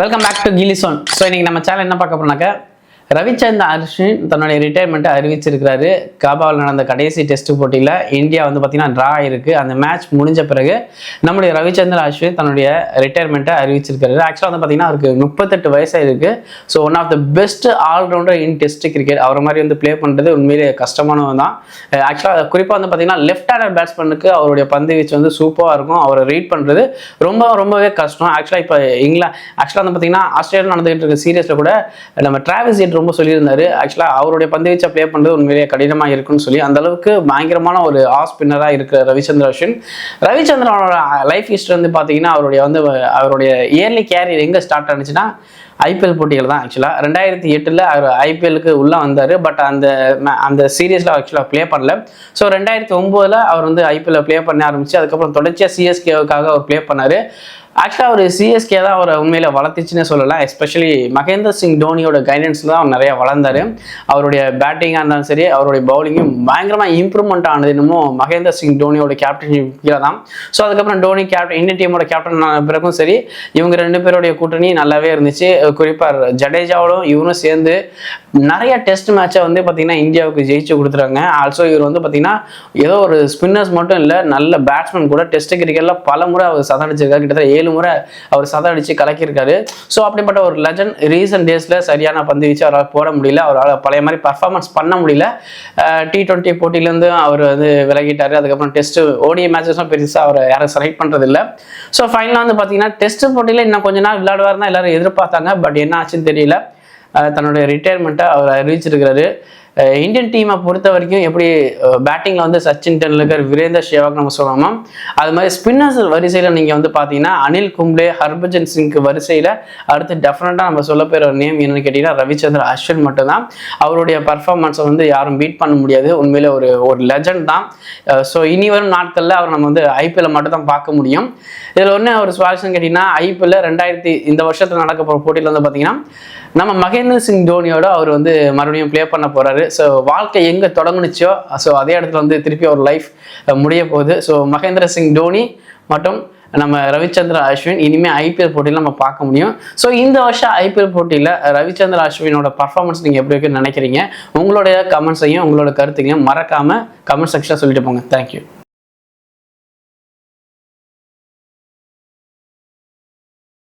Welcome back to கிலிசோன். So இன்னைக்கு நம்ம சேனல் என்ன பார்க்க போறோம்னாக்க ரவிச்சந்திரன் அஸ்வின் தன்னுடைய ரிட்டையர்மெண்ட்டை அறிவிச்சிருக்கிறாரு. காபாவில் நடந்த கடைசி டெஸ்ட் போட்டியில் இந்தியா வந்து பார்த்தீங்கன்னா ட்ரா ஆயிருக்கு. அந்த மேட்ச் முடிஞ்ச பிறகு நம்முடைய ரவிச்சந்திரன் அஸ்வின் தன்னுடைய ரிட்டையர்மெண்ட்டை அறிவிச்சிருக்காரு. ஆக்சுவலாக வந்து பார்த்தீங்கன்னா அவருக்கு 38 வயசாக இருக்கு. So one of the best allrounder in test cricket. அவர் மாதிரி வந்து ப்ளே பண்ணுறது உண்மையிலே கஷ்டமானவன் தான். ஆக்சுவலாக குறிப்பாக வந்து பார்த்தீங்கன்னா லெஃப்ட் ஹேண்டர் பேட்ஸ்மேனுக்கு அவருடைய பந்து வீச்சு வந்து சூப்பராக இருக்கும். அவரை ரீட் பண்ணுறது ரொம்பவே கஷ்டம். ஆக்சுவலாக இப்போ ஆக்சுவலாக வந்து பார்த்தீங்கன்னா ஆஸ்திரேலியா நடந்துகிட்டு இருக்க சீரியஸில் கூட நம்ம டிராவிஸ் ஹெட் ரொம்ப சொல்லியிருந்தாரு. ஆக்சுவலாக அவருடைய பந்து வீச்சை ப்ளே பண்ணுறது உண்மையிலேயே கடினமாக இருக்குன்னு சொல்லி அந்த அளவுக்கு பயங்கரமான ஒரு ஆஃப் ஸ்பின்னராக இருக்கிற ரவிச்சந்திரன் அஸ்வின். ரவிச்சந்திரனோட லைஃப் ஹிஸ்டரி வந்து பார்த்தீங்கன்னா அவருடைய இயர்லி கேரியர் எங்கே ஸ்டார்ட் ஆனிச்சுன்னா ஐபிஎல் போட்டிகள் தான். ஆக்சுவலாக 2008 அவர் ஐபிஎலுக்கு உள்ளே வந்தார். பட் அந்த சீரீஸில் ஆக்சுவலாக ப்ளே பண்ணல. ஸோ 2009 அவர் வந்து ஐபிஎல்ல ப்ளே பண்ண ஆரம்பிச்சு அதுக்கப்புறம் தொடர்ச்சியாக சிஎஸ்கேவுக்காக அவர் ப்ளே பண்ணார். ஆக்சுவலாக அவர் சிஎஸ்கே தான் அவரை உண்மையில வளர்த்துச்சுன்னு சொல்லலாம். எஸ்பெஷலி மகேந்திர சிங் தோனியோட கைடன்ஸில் தான் அவர் நிறையா வளர்ந்தார். அவருடைய பேட்டிங்காக இருந்தாலும் சரி அவருடைய பவுலிங்கும் பயங்கரமாக இம்ப்ரூவ்மெண்ட் ஆனது இன்னமும் மகேந்திர சிங் தோனியோட கேப்டன்ஷிப் கீழே தான். ஸோ அதுக்கப்புறம் தோனி இந்தியன் டீமோட கேப்டன் ஆன பிறகும் சரி இவங்க ரெண்டு பேருடைய கூட்டணி நல்லாவே இருந்துச்சு. குறிப்பாக ஜடேஜாவோடும் இவரும் சேர்ந்து நிறைய டெஸ்ட் மேட்சை வந்து பார்த்தீங்கன்னா இந்தியாவுக்கு ஜெயிச்சு கொடுத்துறாங்க. ஆல்சோ இவர் வந்து பார்த்தீங்கன்னா ஏதோ ஒரு ஸ்பின்னர்ஸ் மட்டும் இல்லை, நல்ல பேட்ஸ்மேன் கூட. டெஸ்ட் கிரிக்கெட்டில் பல முறை அவர் சதடிச்சிருக்காரு. கிட்டத்தட்ட 7 முறை அவர் சதடிச்சு கலக்கியிருக்காரு. ஸோ அப்படிப்பட்ட ஒரு லெஜண்ட் ரீசன்ட் டேஸில் சரியான பந்து வீச்சு அவரால் போட முடியல. அவரால் பழைய மாதிரி பர்ஃபார்மன்ஸ் பண்ண முடியல. T20 போட்டியிலேருந்து அவர் வந்து விலகிட்டார். அதுக்கப்புறம் டெஸ்ட் ஓடிஐ மேட்சஸும் பெருசாக அவரை யாரும் செலக்ட் பண்ணுறதில்ல. ஸோ ஃபைனலாக வந்து பார்த்தீங்கன்னா டெஸ்ட் போட்டியில் இன்னும் கொஞ்ச நாள் விளையாடுவார் தான் எல்லாரும் எதிர்பார்த்தாங்க. பட் என்ன ஆச்சுன்னு தெரியல. தன்னுடைய ரிட்டையர்மெண்ட்டை அவர் அறிவிச்சிருக்கிறாரு. இந்தியன் டீமை பொறுத்த வரைக்கும் எப்படி பேட்டிங்கில் வந்து சச்சின் டெண்டுல்கர், வீரேந்தர் சேவாக் நம்ம சொல்லணுமோ அது மாதிரி ஸ்பின்னர்ஸ் வரிசையில் நீங்கள் வந்து பார்த்தீங்கன்னா அனில் கும்ப்ளே, ஹர்பஜன் சிங்க்கு வரிசையில் அடுத்து டெஃபினட்டாக நம்ம சொல்ல போகிற ஒரு நேம் என்னன்னு கேட்டிங்கன்னா ரவிச்சந்திரன் அஸ்வின் மட்டும்தான். அவருடைய பர்ஃபார்மன்ஸை வந்து யாரும் பீட் பண்ண முடியாது. உண்மையிலே ஒரு லெஜண்ட் தான். ஸோ இனி வரும் நாட்களில் அவர் நம்ம வந்து ஐபிஎல்ல மட்டும் தான் பார்க்க முடியும். இதில் ஒன்று ஒரு சுவாரஸ்யம் கேட்டிங்கன்னா ஐபிஎல்ல இந்த வருஷத்தில் நடக்க போகிற போட்டியில் வந்து பார்த்தீங்கன்னா நம்ம மகேந்திர சிங் தோனியோட அவர் வந்து மறுபடியும் ப்ளே பண்ண போகிறாரு. ஸோ வாழ்க்கை எங்கே தொடங்குனுச்சோ ஸோ அதே இடத்துல வந்து திருப்பி அவர் லைஃப் முடிய போகுது. ஸோ மகேந்திர சிங் தோனி மற்றும் நம்ம ரவிச்சந்திரன் அஸ்வின் இனிமேல் ஐபிஎல் போட்டியில் நம்ம பார்க்க முடியும். ஸோ இந்த வருஷம் ஐபிஎல் போட்டியில் ரவிச்சந்திரன் அஸ்வினோட பர்ஃபார்மன்ஸ் நீங்கள் எப்படி இருக்குன்னு நினைக்கிறீங்க? உங்களுடைய கமெண்ட்ஸையும் உங்களோட கருத்துக்களையும் மறக்காமல் கமெண்ட் செக்ஷனில் சொல்லிட்டு போங்க. தேங்க்யூ.